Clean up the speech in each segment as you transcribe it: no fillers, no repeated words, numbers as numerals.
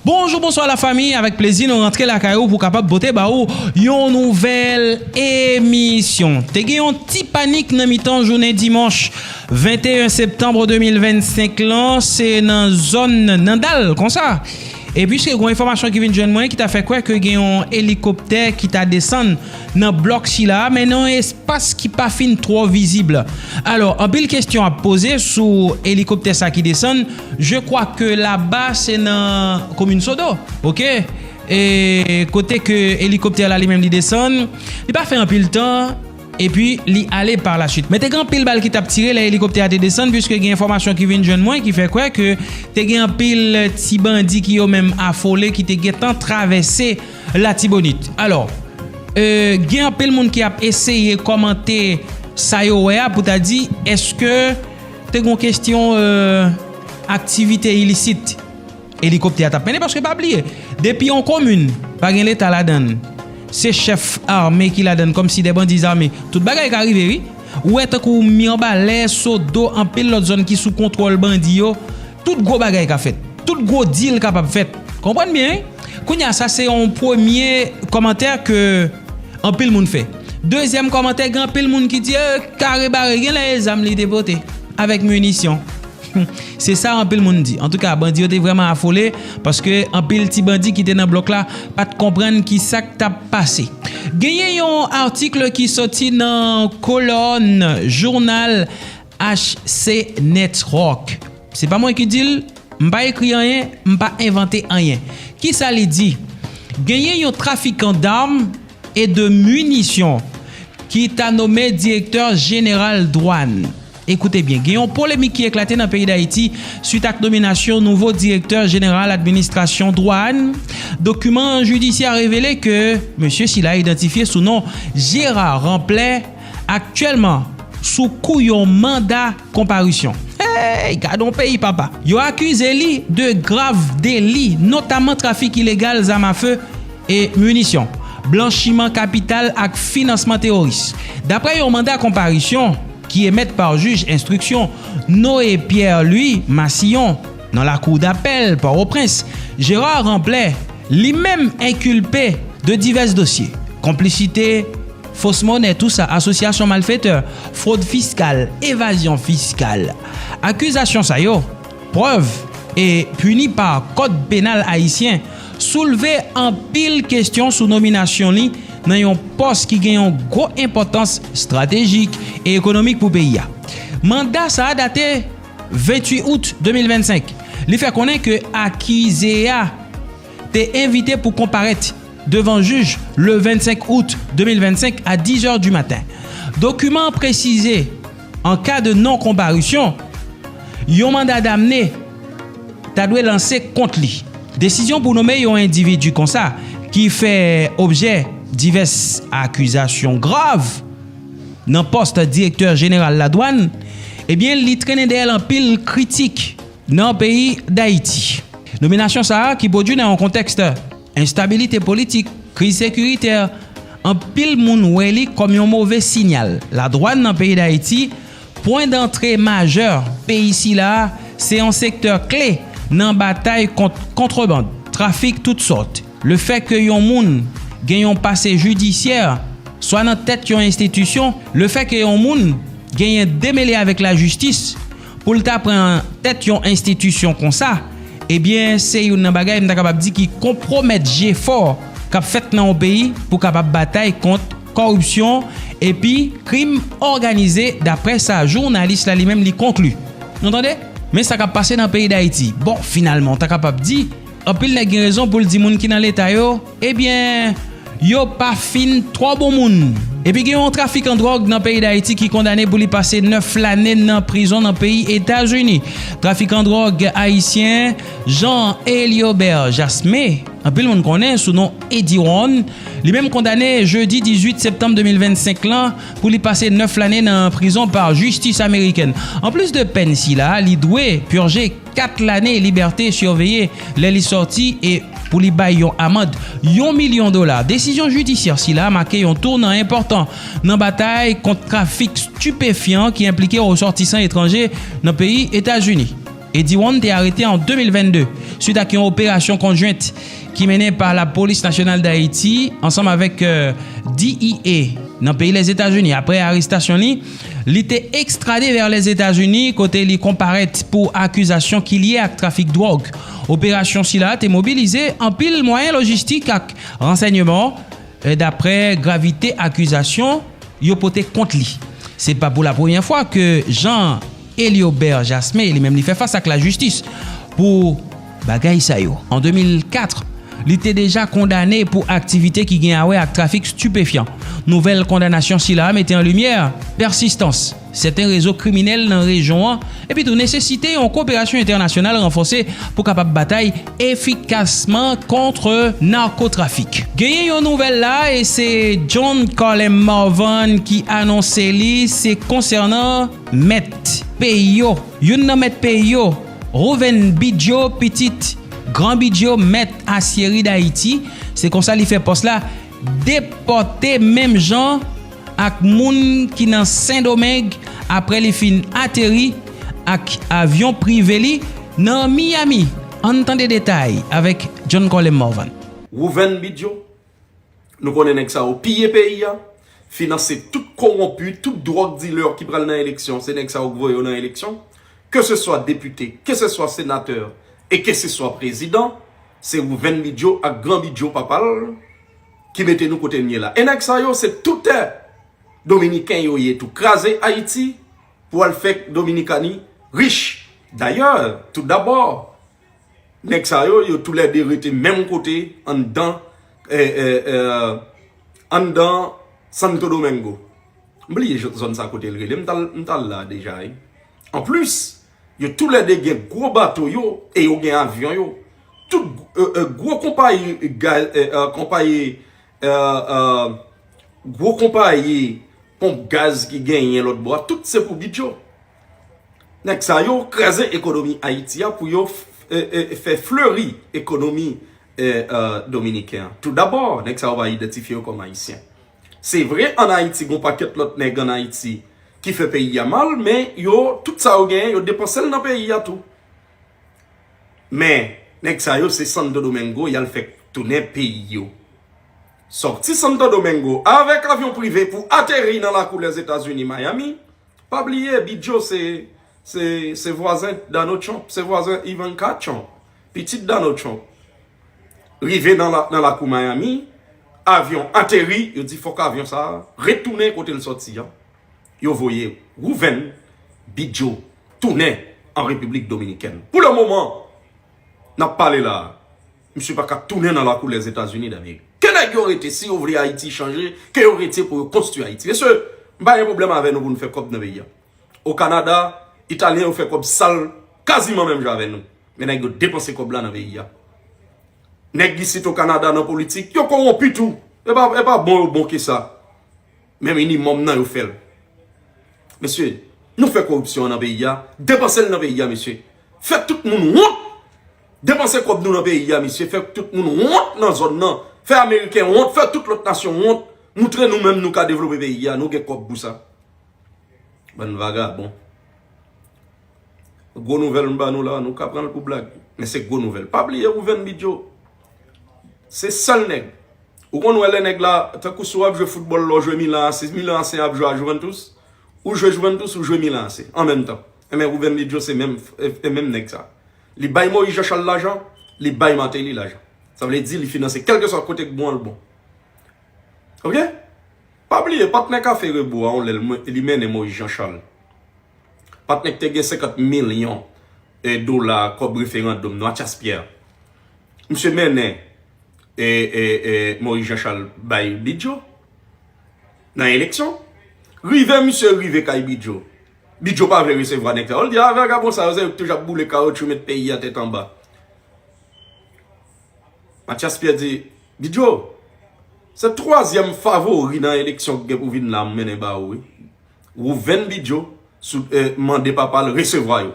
Bonjour, bonsoir la famille. Avec plaisir, nous rentrons la caillou pour capable botter baou une nouvelle émission. T'es gagné un petit panique dans mi-temps journée dimanche 21 septembre 2025 là, c'est dans zone Nandal comme ça. Et puis, c'est une information qui vient de jeune moi qui t'a fait quoi que y a un hélicoptère qui t'a descendu dans le bloc si là, mais dans un espace qui pas fin trop visible. Alors, en pile question à poser sur hélicoptère ça qui descend, je crois que là-bas c'est dans la commune Sodo, ok? Et côté que hélicoptère là lui-même il descend, il pas fait un pile temps. Et puis, li aller par la suite. Mais t'es grand pile balle qui t'a tiré, l'hélicoptère te descend, puisque y a information qui vient de jeune moins qui fait quoi que t'es grand pile ti bandit qui ont même affolé, qui te guettant traversé la Tibonite. Alors, y a un pile monde qui a essayé de commenter ça yo pour t'a dit, est-ce que t'es une question activité illicite? Hélicoptère t'a peine parce que pas oublier, depuis en commune, pas gen l'état la donne. C'est chef armé qui la donne comme si des bandits armés. Tout bagay qui arrive, oui. Ou est-ce qu'on mis en balai, sodo, en pile l'autre zone qui sous contrôle bandit yo. Tout gros bagay qu'a fait. Tout gros deal capable fait. Comprenez bien? Kounya, ça c'est un premier commentaire que en pile moun fait. Deuxième commentaire, grand pile moun qui dit carré barré gen les armes li déporté avec munitions. C'est ça en pile monde dit. En tout cas, bandit était vraiment affolé parce que en pile petit bandit qui était dans bloc là, pas de comprendre qui ça t'a passé. Gagné un article qui sorti dans colonne journal HC Network. C'est pas moi qui dis, m'pas écrit rien, m'pas inventé rien. Qui ça li dit? Gagné un trafiquant d'armes et de munitions qui t'a nommé directeur général douane. Écoutez bien, il y a une polémique qui éclaté dans le pays d'Haïti suite à la nomination nouveau directeur général administration douane. Document judiciaire a révélé que M. Silla identifié sous nom Gérard Ramplet actuellement sous couillon mandat comparution. Hey, gardons pays papa. Yo accusé lui de graves délits, notamment trafic illégal d'armes à feu et munitions, blanchiment capital et financement terroriste. D'après un mandat comparution qui émet par juge instruction Noé Pierre-Louis Massillon dans la cour d'appel Port-au-Prince, Gérard Ramplet, lui-même inculpé de divers dossiers. Complicité, fausse monnaie, tout ça, association malfaiteur, fraude fiscale, évasion fiscale. Accusation ça yo, preuve et puni par code pénal haïtien, soulevé en pile question sous nomination li dans un poste qui gagne une grosse importance stratégique et économique pour le pays. Mandat ça a daté 28 août 2025. Il fait connaître que Akizea t'est invité pour comparaître devant juge le 25 août 2025 à 10h du matin. Document précisé en cas de non-comparution, un mandat d'amener t'a dû lancer contre lui. Décision pour nommer un individu comme ça qui fait objet diverses accusations graves dans poste directeur général la douane, eh bien, li traîne d'elle en pile critique dans le pays d'Haïti. Nomination ça qui produit dans un contexte instabilité politique, crise sécuritaire, en pile moun weli comme un mauvais signal. La douane dans le pays d'Haïti, point d'entrée majeur pays ici là, c'est un secteur clé dans la bataille contre contrebande, trafic toutes sortes. Le fait que yon moun gagne un passé judiciaire, soit dans tête yon institution, le fait que yon moun gagne démêlé avec la justice pour le prendre tête yon institution comme ça, eh bien c'est une bagay m'ta capable dire qui compromet fort qu'a fait dans un pays pour capable bataille contre corruption et puis crime organisé d'après ça journaliste là lui-même li conclut. Vous entendez? Mais ça a passé dans le pays d'Haïti. Bon, finalement, t'as capable dire en pile n'a raison pour le dire moun qui dans l'état yo, eh bien yo pas fin trop bon moun. Et puis il y a un trafiquant de drogue dans le pays d'Haïti qui est condamné pour lui passer 9 années dans prison dans le pays États-Unis. Trafiquant de drogue haïtien Jean Eliobert Jasmé, un peu le monde connaît sous nom Eddie Ron, lui-même condamné jeudi 18 septembre 2025 là pour lui passer 9 années dans prison par justice américaine. En plus de peine si là, il doit purger 4 années liberté surveillée, les sorties et pour lui bailler une amende $1 million. Décision judiciaire si là marqué un tournant important dans la bataille contre trafic stupéfiant qui impliquait aux ressortissants étrangers dans le pays États-Unis. Eddie Wan était arrêté en 2022 suite à une opération conjointe qui menait par la police nationale d'Haïti ensemble avec DEA dans le pays des États-Unis. Après arrestation, il était extradé vers les États-Unis côté il comparaît pour accusation qu'il y ait avec trafic de drogue. Opération Sila est mobilisée en pile moyen logistique avec renseignement d'après gravité accusation yo poté contre lui. C'est pas pour la première fois que Jean Eliobert Jasmin lui-même fait face à la justice pour bagay sa yo. En 2004, il était déjà condamné pour activité qui gagne avec trafic stupéfiant. Nouvelle condamnation si la mettait en lumière persistance. Certains réseaux criminels dans la région et puis tout nécessité une coopération internationale renforcée pour capable bataille efficacement contre narcotrafic. Gagné une nouvelle là et c'est John Colem Marvan qui annonce li, c'est concernant Met Peyo. Yon nan Met Peyo, Rouven Bidjo petit Grand Bidjo Met Assieri d'Haïti, c'est comme ça il fait poste là déporter même gens ak moun qui dans Saint-Domingue après les fin atterri ak avion privé li dans Miami. Entendez détails avec John Colem Marvan. Rouven Bidjo, nous connaissons ça au piller pays, financer tout corrompu, tout drogue dealer qui prend dans l'élection, c'est nek ça au voyo dans l'élection, que ce soit député, que ce soit sénateur et que ce soit président, c'est Rouven Bidjo ak Grand Bidjo papal qui mettez nous côté nier là. Et nek ça yo c'est tout dominicain yo yé tout crasé Haïti pour le faire dominicani riche. D'ailleurs, tout d'abord, nek ça yo tous les deux étaient même côté en dedans Santo Domingo. M'oubliez zone ça côté le m'tal là déjà. En plus, yo tous les deux gen gros bateau yo et yo gen avion yo. Tout gros compagnie gros compagnie pompe gaz qui gagne l'autre bois, tout c'est pour Bidjo. Nek ça yo crasé économie Haïti pour yo faire fleurir économie dominicaine. Tout d'abord, nek ça va identifier comme haïtien. C'est vrai en Haïti gon paquet l'autre nèg en Haïti qui fait pays à mal, mais yo tout ça yo gagne, yo dépense dans pays à tout. Mais nek ça yo c'est Santo Domingo, y a le fait tourner pays yo. Sorti Santo Domingo avec avion privé pour atterrir dans la cour des États-Unis Miami. Pas oublier Bidjo c'est voisin Donald Trump, c'est voisin Ivanka Trump, petit Donald Trump. Rivé dans la cour Miami, avion atterri, il dit faut qu'avion ça retourner côté le sorti. Yo voyez Rouven Bidjo tourner en République dominicaine. Pour le moment, n'a parlé là. Monsieur pas qu'à tourner dans la cour des États-Unis d'Amérique. Quel aurait été si ouvrier Haïti changer, quel aurait été pour construire Haïti? Monsieur, pas un problème avec nous pour nous faire comme dans le pays. Au Canada, Italien ont fait comme sale, quasiment même avec nous. Mais nous avons dépensé comme là dans le pays. Nous ici au Canada dans la politique, ils ont corrompu tout. Et pas bon que ça. Même minimum, nous fait. Monsieur, nous faisons corruption dans le pays. Dépensez dans le pays, monsieur. Faites tout le monde honte. Dépensez comme nous dans le pays, monsieur. Faites tout le monde honte dans la zone. Fait américain honte, fait toute l'autre nation honte, montrer nous-mêmes nous qu'à développer le pays, nous avons quoi pour ça. Bon vagabond. Gros nouvelle nous là, nous qu'à prendre pour blague. Mais c'est gros nouvelle. Pas oublier Rouven Bidjo. C'est seul nèg. Ou qu'on voit les nèg là, tant que soit jouer football là, jouer Milan, c'est Milan c'est à jouer à Juventus, ou jouer Juventus ou jouer Milan c'est en même temps. Mais Rouven Bidjo c'est même nèg ça. Li bail Moïse Jachal l'argent, li bail Matéli l'argent. Ça veut dire qu'il finance quel que soit le côté bon le bon. Ok? Pas oublier, partenaire café Rebo, on lui mène Moïse Jean-Charles. Partenaire qui a 50 millions de dollars comme référendum dans Chaspierre. Monsieur mène Moïse Jean-Charles by Bidjo dans l'élection. Rive, monsieur Rive Kay Bidjo. Bidjo pas veut recevoir nek. On dit, ah, vagabond, ça, vous avez toujours boulé caoutchouc, mettre pays à tête en bas. Mathias Pierre dit, Bidjo, c'est troisième favori dans l'élection que vous venez là mener ba oui. Rouven Bidjo mandé papa le recevoir yo.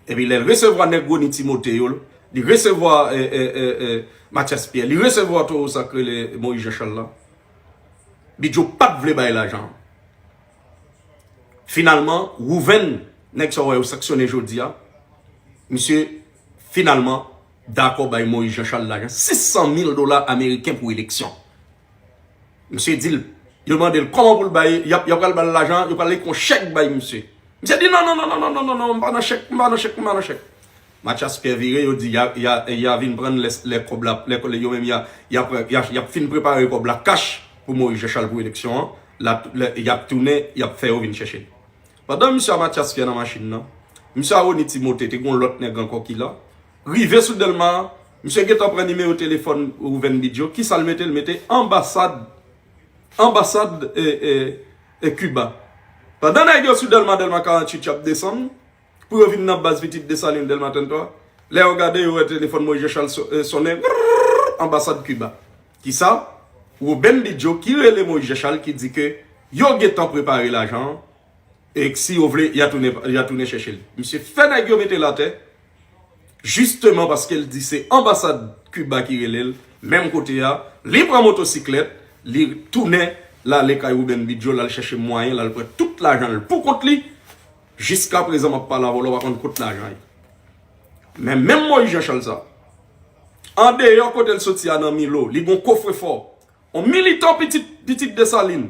Et puis il recevoir Nego ni Timothée yo, il recevoir Mathias Pierre, il recevoir tout sacré Moïse Jachal là. Bidjo pas de vle bay l'argent. Finalement, Rouven nek so sanctionné jodi a. monsieur, finalement, d'accord, bah, Moïse Jean-Charles l'argent, $600,000 américains pour élection. Monsieur dit, il demande comment pour le bailler, il y a pas l'argent, il parle qu'on chèque bail, monsieur. Monsieur dit, non, pas de chèque. Mathias Pierre Viré, il dit, il y a venu prendre les cobs là, il a fini préparer les cobs là, cash pour Moïse Jean-Charles pour l'élection, il a tourné, il a fait venir chercher. Pendant monsieur Mathias Pierre dans la machine, monsieur Aroni Timothée, il y a l'autre nègre encore qui là, rivé soudainement, monsieur Guetta prend numéro au téléphone ou Venbidjo, qui ça le mettait ambassade et Cuba. Pendant que soudainement, Delma 48 chap descend, pour venir dans la base petite de Saline Delma 33, les regardez au téléphone Moïse Charles sonné, ambassade Cuba. Qui ça? Ou Venbidjo qui relève Moïse Charles qui dit que yo Guetta préparé l'argent et que si vous voulez, il a tourné chercher. Monsieur Fenagio mette la tête, justement parce qu'elle dit c'est ambassade Cuba qui relève, même côté là, libre en motocyclette, il tournait là les cailloux Ben Bidjo là chercher moyen là il prend tout l'argent pour compte lui jusqu'à présent m'a pas la voler va prendre tout l'argent mais même moi Jean-Charles ça en dehors côté le sorti dans Milo il bon coffre fort on militant petit de Saline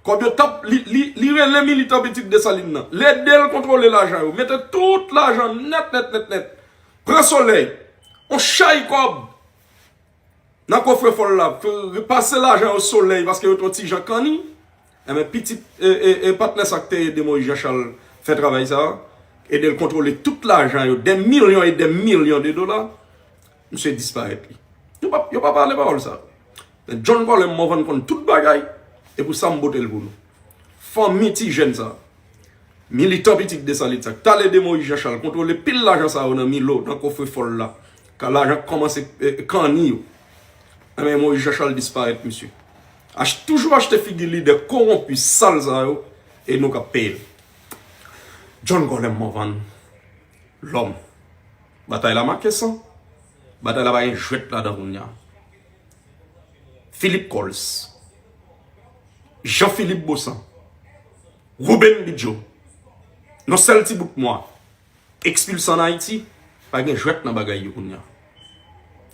comme yo tape li les militants petit de Saline les del contrôler l'argent mettez tout l'argent net prend soleil on chaille comme dans le coffre fort là, passer l'argent au soleil parce que vous avez un petit Jean Cani, et mes petits partenaires acteurs de Moïse Jean-Charles fait travail ça, et de contrôler tout l'argent, des millions et des millions de dollars, monsieur disparaît. Il n'y a pas parlé de ça. John Paul est mort contre toute bagaille, et pour ça, je vais vous nous. Famille petit jeune ça. Militant petit de ça, t'as les de Moïse Jean-Charles, contrôler pile l'argent ça, on a mis l'eau dans le coffre fort là, quand l'argent commence à Cani. Mais moi, Jean-Charles disparaît, monsieur. Toujours acheter figure de corrompus, sales, et nous payons. John Golem Movan, l'homme. Bataille la marque ça. Bataille la un jouet là dans Philippe Coles. Jean-Philippe Bossan. Ruben Bidjo. Nos seuls petits bouts moi. Expulsé en Haïti. Pas un jouet dans bagaille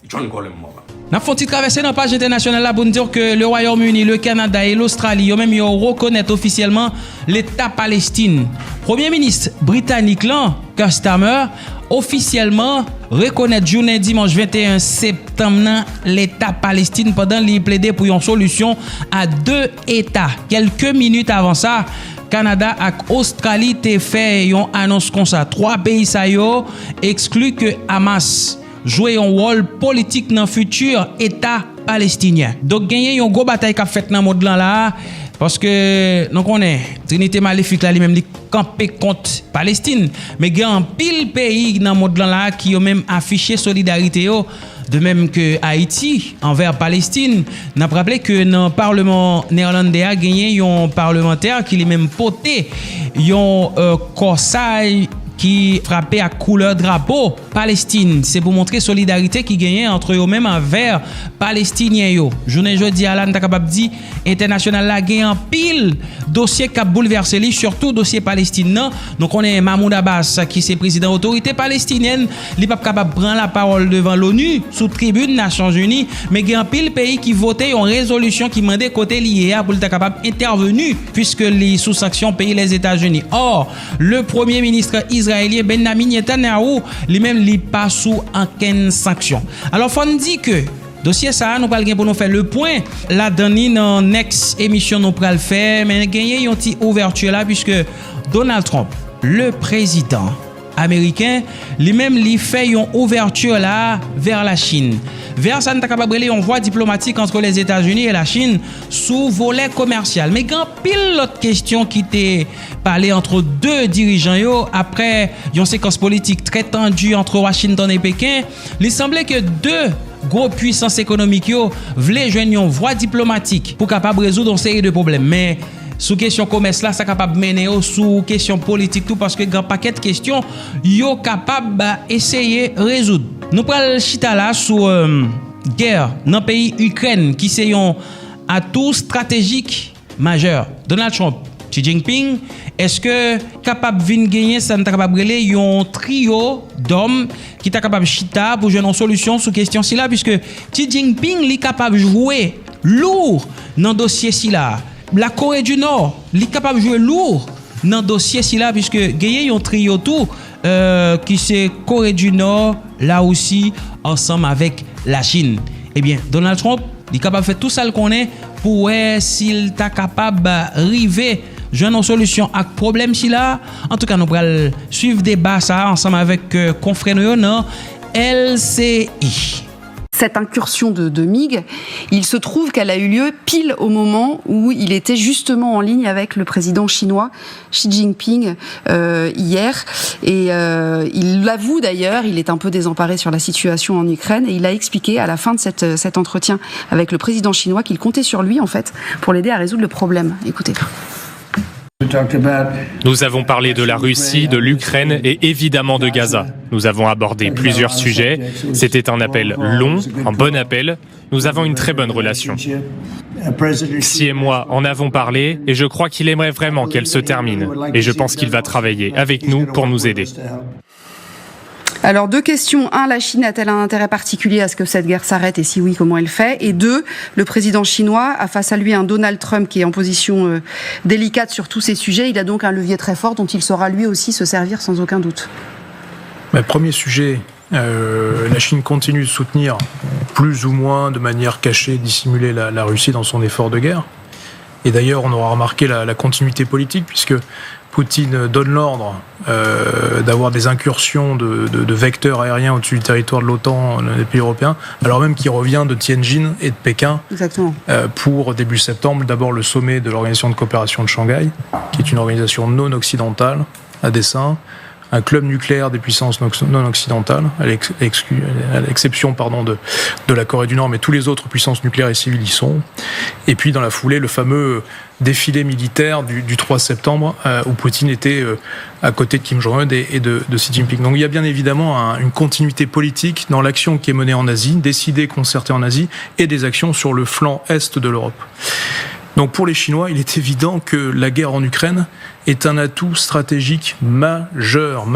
John Golem Movan. N'a faut-il traverser dans la page internationale là pour nous dire que le Royaume-Uni, le Canada et l'Australie, eux même ils reconnaissent officiellement l'État Palestine. Premier ministre britannique là, Keir Starmer, officiellement reconnaît journée dimanche 21 septembre l'État Palestine pendant qu'il plaidait pour une solution à deux États. Quelques minutes avant ça, Canada et Australie te fait une annonce comme ça. Trois pays ça yo excluent que Hamas jouer un rôle politique dans le futur État palestinien. Donc, il y a une grosse bataille qui a fait dans le monde là, parce que nous connaissons Trinité Maléfique là, lui-même, il campé contre Palestine. Mais il y a un pile pays dans le monde là qui ont même affiché solidarité, de même que Haïti envers Palestine. Nous avons rappelé que dans le Parlement néerlandais, il y a un parlementaire qui lui même porté un corsage qui frappait à couleur drapeau Palestine. C'est pour montrer solidarité qui gagnait entre eux-mêmes envers Palestiniens. Journée jeudi à l'an, capable dit international la gagne en pile dossier qui a bouleversé lui, surtout dossier palestinien. Donc on est Mahmoud Abbas qui c'est président autorité palestinienne, il pas capable prendre la parole devant l'ONU sous tribune Nations Unies, mais il y a un pile pays qui votait une résolution qui demandait côté lié pour être capable intervenu puisque les sous sanction pays les États-Unis. Or, le premier ministre israélien Benjamin Netanyahu lui-même li pas sous aucune sanction. Alors faut dire que dossier ça nous parle pour nous faire le point la dernière dans next émission nous pral faire mais gagner une petite ouverture là puisque Donald Trump le président américain lui-même lui fait une ouverture là vers la Chine vers ça nous capable une voie diplomatique entre les États-Unis et la Chine sous volet commercial mais grand pile l'autre question qui était parlé entre deux dirigeants yo après une séquence politique très tendue entre Washington et Pékin il semblait que deux gros puissances économiques yo voulaient joindre une voie diplomatique pour capable résoudre une série de problèmes mais sous question commerce là ça capable mener sous question politique tout parce que grand paquet de questions yo capable essayer résoudre nous pral chita là sous guerre dans pays Ukraine qui c'est un atout stratégique majeur Donald Trump Xi Jinping, est-ce que capable vinn gagner ça n'a capable relayer un trio d'hommes qui est capable chita pour jouer une solution sur question si là puisque Xi Jinping est capable jouer lourd dans dossier si là. La Corée du Nord, est capable de jouer lourd dans le dossier si là puisque gagner un trio tout qui c'est Corée du Nord là aussi ensemble avec la Chine. Eh bien, Donald Trump, il est capable de faire tout ça qu'on est pour voir s'il est capable d'arriver joindre une solution à problème si là. En tout cas, nous allons suivre des débats ça ensemble avec confrères non LCI. Cette incursion de MiG, il se trouve qu'elle a eu lieu pile au moment où il était justement en ligne avec le président chinois Xi Jinping hier. Et il l'avoue d'ailleurs, il est un peu désemparé sur la situation en Ukraine et il a expliqué à la fin de cet entretien avec le président chinois qu'il comptait sur lui en fait pour l'aider à résoudre le problème. Écoutez. Nous avons parlé de la Russie, de l'Ukraine et évidemment de Gaza. Nous avons abordé plusieurs sujets. C'était un appel long, un bon appel. Nous avons une très bonne relation. Xi et moi en avons parlé et je crois qu'il aimerait vraiment qu'elle se termine. Et je pense qu'il va travailler avec nous pour nous aider. Alors, 2 questions. 1, la Chine a-t-elle un intérêt particulier à ce que cette guerre s'arrête et si oui, comment elle fait? Et 2, le président chinois a face à lui un Donald Trump qui est en position délicate sur tous ces sujets. Il a donc un levier très fort dont il saura lui aussi se servir sans aucun doute. Premier sujet, la Chine continue de soutenir plus ou moins de manière cachée, dissimulée la Russie dans son effort de guerre. Et d'ailleurs, on aura remarqué la continuité politique puisque Poutine donne l'ordre d'avoir des incursions de vecteurs aériens au-dessus du territoire de l'OTAN, des pays européens, alors même qu'il revient de Tianjin et de Pékin. Exactement. Pour début septembre, d'abord le sommet de l'Organisation de coopération de Shanghai, qui est une organisation non occidentale à dessein, un club nucléaire des puissances non occidentales, à l'exception de la Corée du Nord, mais tous les autres puissances nucléaires et civiles y sont. Et puis dans la foulée, le fameux défilé militaire du 3 septembre, où Poutine était à côté de Kim Jong-un et de Xi Jinping. Donc il y a bien évidemment une continuité politique dans l'action qui est menée en Asie, décidée, concertée en Asie, et des actions sur le flanc est de l'Europe. Donc pour les Chinois, il est évident que la guerre en Ukraine est un atout stratégique majeur.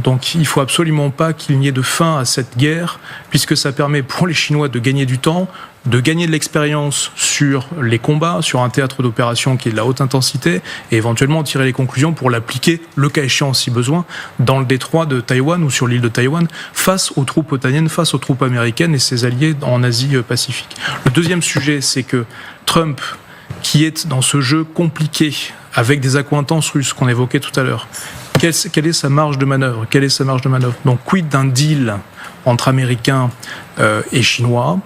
Donc il ne faut absolument pas qu'il n'y ait de fin à cette guerre, puisque ça permet pour les Chinois de gagner du temps, de gagner de l'expérience sur les combats, sur un théâtre d'opération qui est de la haute intensité, et éventuellement tirer les conclusions pour l'appliquer, le cas échéant si besoin, dans le détroit de Taïwan ou sur l'île de Taïwan, face aux troupes otaniennes, face aux troupes américaines et ses alliés en Asie-Pacifique. Le deuxième sujet, c'est que Trump, qui est dans ce jeu compliqué, avec des accointances russes qu'on évoquait tout à l'heure, quelle est sa marge de manœuvre? Donc, quid d'un deal entre Américains et Chinois.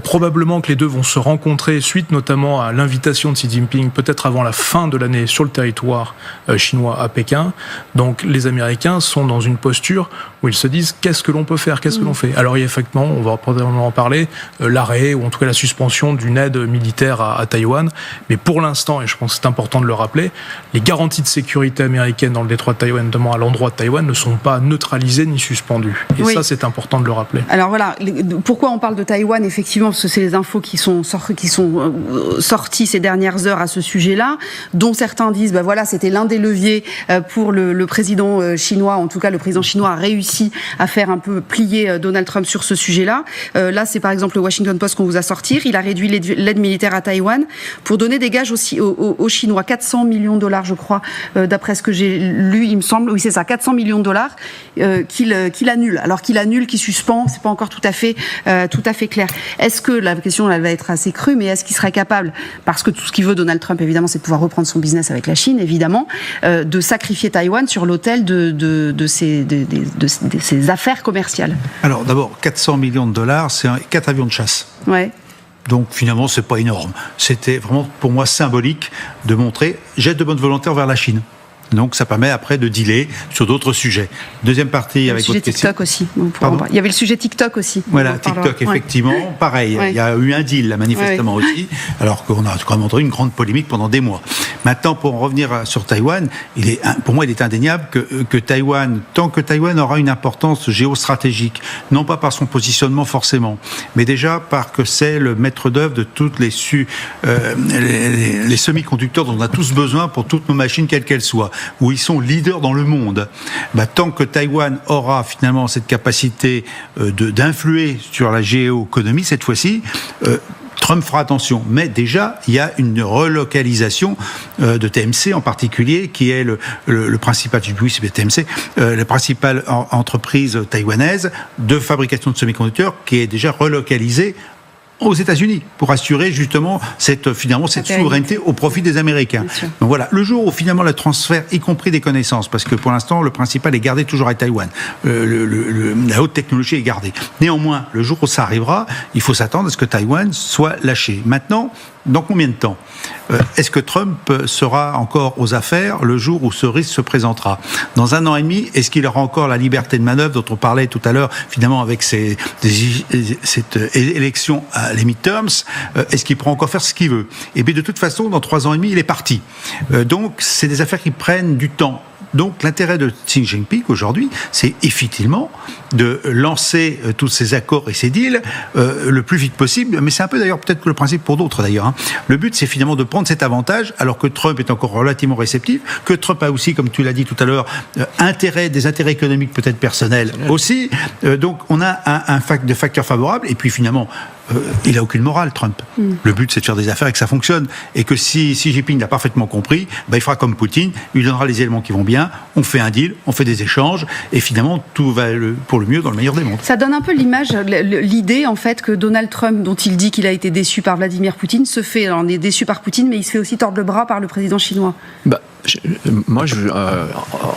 Probablement que les deux vont se rencontrer suite notamment à l'invitation de Xi Jinping, peut-être avant la fin de l'année, sur le territoire chinois à Pékin. Donc les Américains sont dans une posture où ils se disent qu'est-ce que l'on peut faire, qu'est-ce que l'on fait. Alors il y a effectivement, on va probablement en parler, l'arrêt ou en tout cas la suspension d'une aide militaire à Taïwan. Mais pour l'instant, et je pense que c'est important de le rappeler, les garanties de sécurité américaines dans le détroit de Taïwan, notamment à l'endroit de Taïwan, ne sont pas neutralisées ni suspendues. Et ça, c'est important de le rappeler. Alors voilà, pourquoi on parle de Taïwan, effectivement, parce que c'est les infos qui sont sorties ces dernières heures à ce sujet-là, dont certains disent, voilà, c'était l'un des leviers pour le président chinois, en tout cas le président chinois a réussi à faire un peu plier Donald Trump sur ce sujet-là. Là, c'est par exemple le Washington Post qu'on vous a sorti, il a réduit l'aide militaire à Taïwan pour donner des gages aussi aux Chinois, 400 millions de dollars, je crois, d'après ce que j'ai lu, il me semble, oui c'est ça, 400 millions de dollars qu'il annule. Alors qu'il annule, qu'il suspend, c'est pas encore tout à fait clair. Est-ce que, la question elle va être assez crue, mais est-ce qu'il serait capable, parce que tout ce qu'il veut Donald Trump évidemment c'est de pouvoir reprendre son business avec la Chine évidemment, de sacrifier Taïwan sur l'autel de ses affaires commerciales? Alors d'abord, 400 millions de dollars, c'est 4 avions de chasse. Ouais. Donc finalement, c'est pas énorme. C'était vraiment pour moi symbolique de montrer j'ai de bonne volonté envers la Chine. Donc ça permet après de dealer sur d'autres sujets. Deuxième partie avec votre question. TikTok aussi. Il y avait le sujet TikTok aussi. Voilà, TikTok, effectivement, pareil. Ouais. Il y a eu un deal, là, manifestement aussi, alors qu'on a quand même entendu une grande polémique pendant des mois. Maintenant, pour en revenir sur Taïwan, pour moi, il est indéniable que Taïwan, tant que Taïwan aura une importance géostratégique, non pas par son positionnement forcément, mais déjà parce que c'est le maître d'œuvre de toutes les semi-conducteurs dont on a tous besoin pour toutes nos machines, quelles qu'elles soient, où ils sont leaders dans le monde. Tant que Taïwan aura finalement cette capacité d'influer sur la géoéconomie, cette fois-ci, Trump fera attention, mais déjà, il y a une relocalisation de TMC en particulier, qui est le principal, oui, c'est TMC, la principale entreprise taïwanaise de fabrication de semi-conducteurs, qui est déjà relocalisée aux États-Unis pour assurer justement cette souveraineté au profit des Américains. Donc voilà, le jour où finalement le transfert, y compris des connaissances, parce que pour l'instant le principal est gardé toujours à Taïwan, la haute technologie est gardée. Néanmoins, le jour où ça arrivera, il faut s'attendre à ce que Taïwan soit lâché. Maintenant, dans combien de temps ? Est-ce que Trump sera encore aux affaires le jour où ce risque se présentera ? Dans 1 an et demi, est-ce qu'il aura encore la liberté de manœuvre dont on parlait tout à l'heure, finalement, avec cette élection à les midterms ? Est-ce qu'il pourra encore faire ce qu'il veut ? Et bien, de toute façon, dans 3 ans et demi, il est parti. Donc, c'est des affaires qui prennent du temps. Donc l'intérêt de Xi Jinping aujourd'hui, c'est effectivement de lancer tous ces accords et ces deals le plus vite possible, mais c'est un peu d'ailleurs peut-être le principe pour d'autres d'ailleurs. Hein. Le but, c'est finalement de prendre cet avantage, alors que Trump est encore relativement réceptif, que Trump a aussi, comme tu l'as dit tout à l'heure, des intérêts économiques peut-être personnels aussi. Donc on a des facteurs favorables, et puis finalement, il n'a aucune morale, Trump. Le but, c'est de faire des affaires et que ça fonctionne. Et que si Xi Jinping l'a parfaitement compris, il fera comme Poutine, il lui donnera les éléments qui vont bien, on fait un deal, on fait des échanges, et finalement, tout va pour le mieux dans le meilleur des mondes. Ça donne un peu l'image, l'idée, en fait, que Donald Trump, dont il dit qu'il a été déçu par Vladimir Poutine, on est déçu par Poutine, mais il se fait aussi tordre le bras par le président chinois. Moi,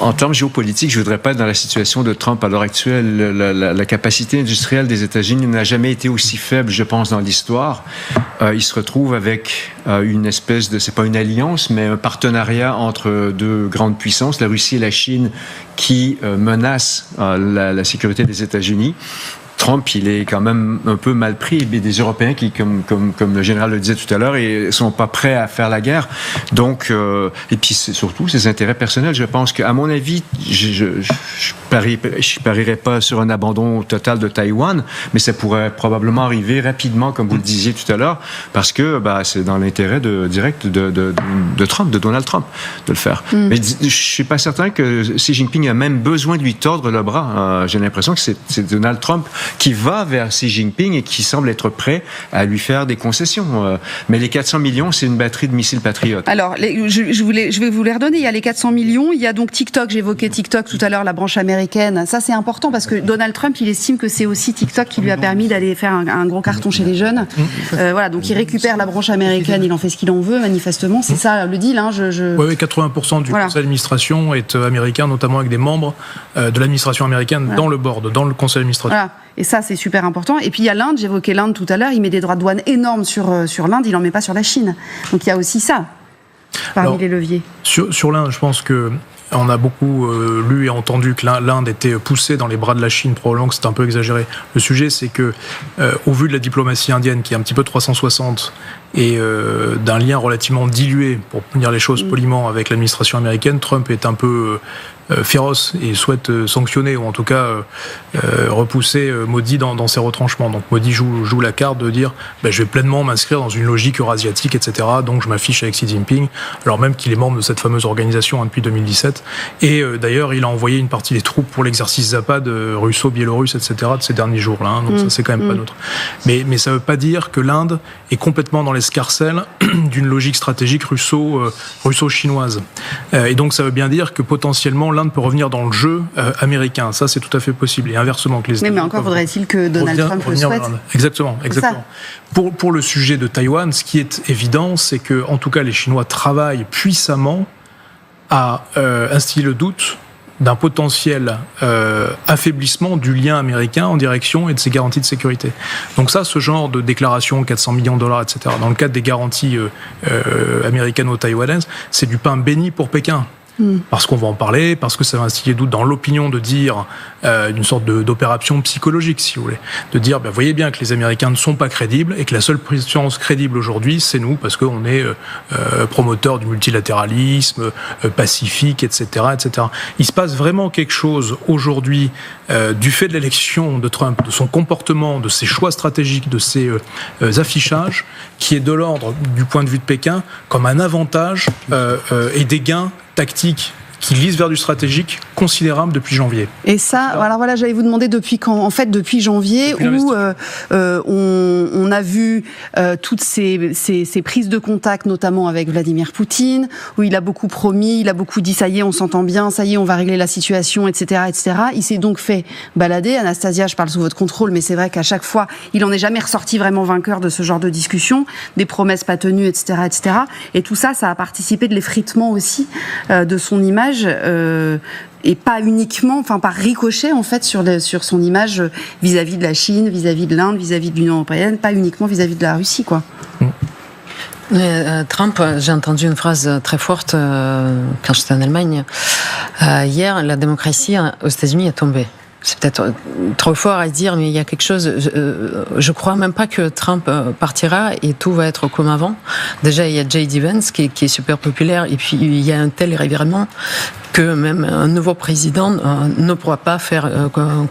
en termes géopolitiques, je ne voudrais pas être dans la situation de Trump à l'heure actuelle. La capacité industrielle des États-Unis n'a jamais été aussi faible, je pense, dans l'histoire. Il se retrouve avec une espèce de, c'est pas une alliance, mais un partenariat entre deux grandes puissances, la Russie et la Chine, qui menacent la sécurité des États-Unis. Trump, il est quand même un peu mal pris. Mais des Européens qui, comme le général le disait tout à l'heure, ne sont pas prêts à faire la guerre. Donc, et puis c'est surtout ses intérêts personnels. Je pense qu'à mon avis, je parierais pas sur un abandon total de Taïwan, mais ça pourrait probablement arriver rapidement, comme vous le disiez tout à l'heure, parce que c'est dans l'intérêt direct de Trump, de Donald Trump, de le faire. Mais je suis pas certain que Xi Jinping a même besoin de lui tordre le bras. J'ai l'impression que c'est Donald Trump qui va vers Xi Jinping et qui semble être prêt à lui faire des concessions. Mais les 400 millions, c'est une batterie de missiles Patriot. Alors, je vais vous les redonner. Il y a les 400 millions, il y a donc TikTok, j'évoquais TikTok tout à l'heure, la branche américaine. Ça, c'est important parce que Donald Trump, il estime que c'est aussi TikTok qui lui a permis d'aller faire un gros carton chez les jeunes. Voilà, donc il récupère la branche américaine, il en fait ce qu'il en veut, manifestement. C'est ça le deal. Hein, Oui, 80% du conseil d'administration est américain, notamment avec des membres de l'administration américaine dans le board, dans le conseil d'administration. Voilà. Et ça, c'est super important. Et puis, il y a l'Inde. J'évoquais l'Inde tout à l'heure. Il met des droits de douane énormes sur l'Inde. Il n'en met pas sur la Chine. Donc, il y a aussi ça, parmi les leviers. Sur l'Inde, je pense que on a beaucoup lu et entendu que l'Inde était poussée dans les bras de la Chine. Probablement que c'est un peu exagéré. Le sujet, c'est que, au vu de la diplomatie indienne, qui est un petit peu 360, et d'un lien relativement dilué, pour dire les choses poliment, avec l'administration américaine, Trump est un peu féroce et souhaite sanctionner, ou en tout cas repousser Modi dans ses retranchements. Donc Modi joue la carte de dire je vais pleinement m'inscrire dans une logique eurasiatique, etc. Donc je m'affiche avec Xi Jinping, alors même qu'il est membre de cette fameuse organisation depuis 2017. Et d'ailleurs, il a envoyé une partie des troupes pour l'exercice Zapad russo-biélorusse, etc. de ces derniers jours-là. Hein. Donc ça, c'est quand même pas neutre. Mais ça veut pas dire que l'Inde est complètement dans l'escarcelle d'une logique stratégique russo-chinoise. Et donc ça veut bien dire que potentiellement l'Inde peut revenir dans le jeu américain. Ça, c'est tout à fait possible. Et inversement que les États-Unis. Mais encore faudrait-il que Donald Trump le souhaite. Exactement. Pour le sujet de Taïwan, ce qui est évident, c'est que, en tout cas, les Chinois travaillent puissamment à instiller le doute d'un potentiel affaiblissement du lien américain en direction et de ses garanties de sécurité. Donc ça, ce genre de déclaration, 400 millions de dollars, etc., dans le cadre des garanties américano-taïwanaises, c'est du pain béni pour Pékin. Parce qu'on va en parler, parce que ça va instiller doute dans l'opinion de dire une sorte d'opération psychologique, si vous voulez. De dire, voyez bien que les Américains ne sont pas crédibles et que la seule puissance crédible aujourd'hui, c'est nous, parce qu'on est promoteurs du multilatéralisme, pacifique, etc., etc. Il se passe vraiment quelque chose aujourd'hui du fait de l'élection de Trump, de son comportement, de ses choix stratégiques, de ses affichages, qui est de l'ordre, du point de vue de Pékin, comme un avantage et des gains tactiques qui lisent vers du stratégique considérable depuis janvier. Et ça, alors voilà, j'allais vous demander depuis quand. En fait, depuis janvier, où on a vu toutes ces prises de contact, notamment avec Vladimir Poutine, où il a beaucoup promis, il a beaucoup dit ça y est, on s'entend bien, ça y est, on va régler la situation, etc., etc. Il s'est donc fait balader. Anastasia, je parle sous votre contrôle, mais c'est vrai qu'à chaque fois, il en est jamais ressorti vraiment vainqueur de ce genre de discussion, des promesses pas tenues, etc., etc. Et tout ça, ça a participé de l'effritement aussi de son image. Et pas uniquement, enfin par ricochet en fait sur son image vis-à-vis de la Chine, vis-à-vis de l'Inde, vis-à-vis de l'Union européenne, pas uniquement vis-à-vis de la Russie, quoi. Trump, j'ai entendu une phrase très forte quand j'étais en Allemagne. Hier, la démocratie aux États-Unis est tombée. C'est peut-être trop fort à dire, mais il y a quelque chose. Je crois même pas que Trump partira et tout va être comme avant. Déjà, il y a J.D. Vance qui est super populaire, et puis il y a un tel revirement que même un nouveau président ne pourra pas faire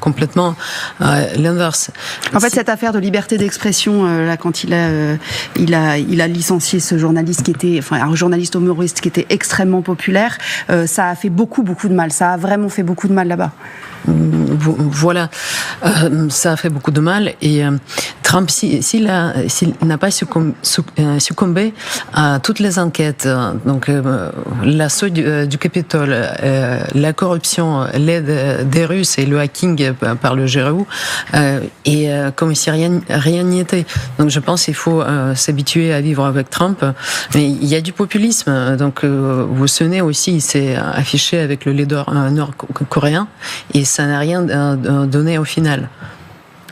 complètement l'inverse. En fait, cette affaire de liberté d'expression, là, quand il a licencié ce journaliste qui était, enfin, un journaliste humoriste qui était extrêmement populaire, ça a fait beaucoup de mal. Ça a vraiment fait beaucoup de mal là-bas. Voilà, ça a fait beaucoup de mal, et Trump, s'il n'a pas succombé à toutes les enquêtes, donc l'assaut du Capitole, la corruption, l'aide des Russes et le hacking par le GRU, et comme si rien n'y était. Donc je pense qu'il faut s'habituer à vivre avec Trump, mais il y a du populisme. Donc vous vous souvenez aussi, il s'est affiché avec le leader nord-coréen, et ça n'a rien donné au final.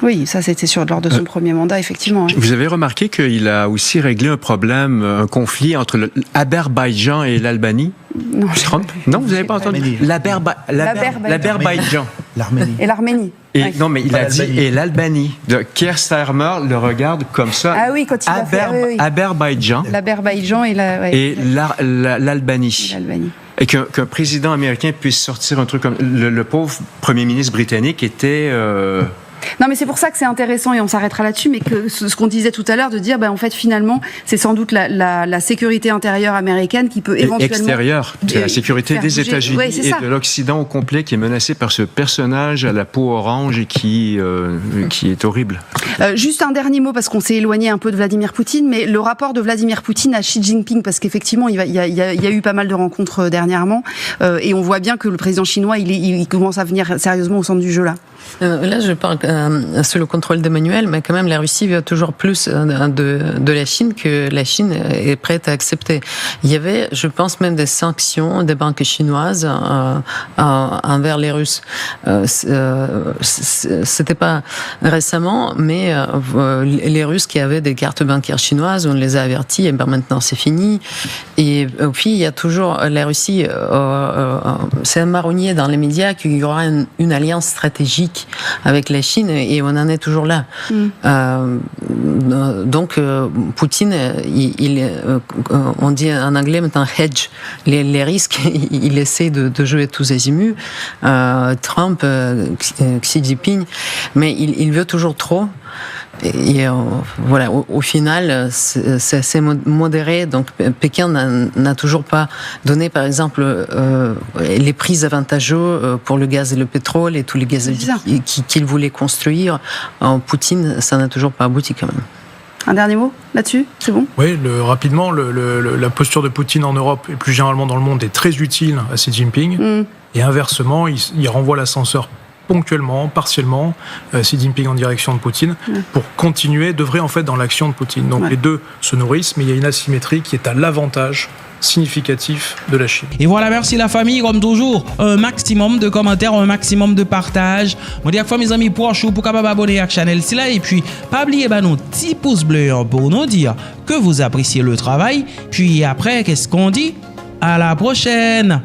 Oui, ça c'était lors de son premier mandat, effectivement. Oui. Vous avez remarqué qu'il a aussi réglé un problème, un conflit entre l'Azerbaïdjan et l'Albanie? Non, Trump? Non, vous n'avez pas entendu? L'Azerbaïdjan. L'Arménie. Et l'Arménie. Et, non, mais il a dit, et l'Albanie. Keir Starmer le regarde comme ça. Ah oui, quand il a fait... Oui. Azerbaïdjan. L'Azerbaïdjan et l'Albanie. Et qu'un président américain puisse sortir un truc comme... Le pauvre premier ministre britannique était... Non, mais c'est pour ça que c'est intéressant, et on s'arrêtera là-dessus, mais que ce qu'on disait tout à l'heure, de dire, en fait, finalement, c'est sans doute la sécurité intérieure américaine qui peut éventuellement... Extérieure, la sécurité des États-Unis et de l'Occident au complet, qui est menacé par ce personnage à la peau orange et qui est horrible. Juste un dernier mot, parce qu'on s'est éloigné un peu de Vladimir Poutine, mais le rapport de Vladimir Poutine à Xi Jinping, parce qu'effectivement, il y a eu pas mal de rencontres dernièrement, et on voit bien que le président chinois, il commence à venir sérieusement au centre du jeu, là. Là, je parle sous le contrôle d'Emmanuel, mais quand même, la Russie veut toujours plus de la Chine que la Chine est prête à accepter. Il y avait, je pense, même des sanctions des banques chinoises envers les Russes. C'était pas récemment, mais les Russes qui avaient des cartes bancaires chinoises, on les a avertis, et maintenant c'est fini. Et puis, il y a toujours la Russie, c'est un marronnier dans les médias qu'il y aura une alliance stratégique avec la Chine, et on en est toujours là. Donc Poutine, on dit en anglais maintenant hedge les risques, il essaie de jouer tous azimuts. Trump, Xi Jinping, mais il veut toujours trop. Et voilà, au final, c'est assez modéré. Donc, Pékin n'a toujours pas donné, par exemple, les prix avantageux pour le gaz et le pétrole et tous les gaz qu'il voulait construire. Poutine, ça n'a toujours pas abouti quand même. Un dernier mot là-dessus, c'est bon? Oui, rapidement, la posture de Poutine en Europe et plus généralement dans le monde est très utile à Xi Jinping. Et inversement, il renvoie l'ascenseur ponctuellement, partiellement, Xi Jinping en direction de Poutine, pour continuer d'œuvrer en fait dans l'action de Poutine. Donc les deux se nourrissent, mais il y a une asymétrie qui est à l'avantage significatif de la Chine. Et voilà, merci la famille, comme toujours, un maximum de commentaires, un maximum de partage. On dit à fois mes amis pour capable abonner à la chaîne là, et puis pas oublier nos petits pouces bleus pour nous dire que vous appréciez le travail. Puis après, qu'est-ce qu'on dit? À la prochaine!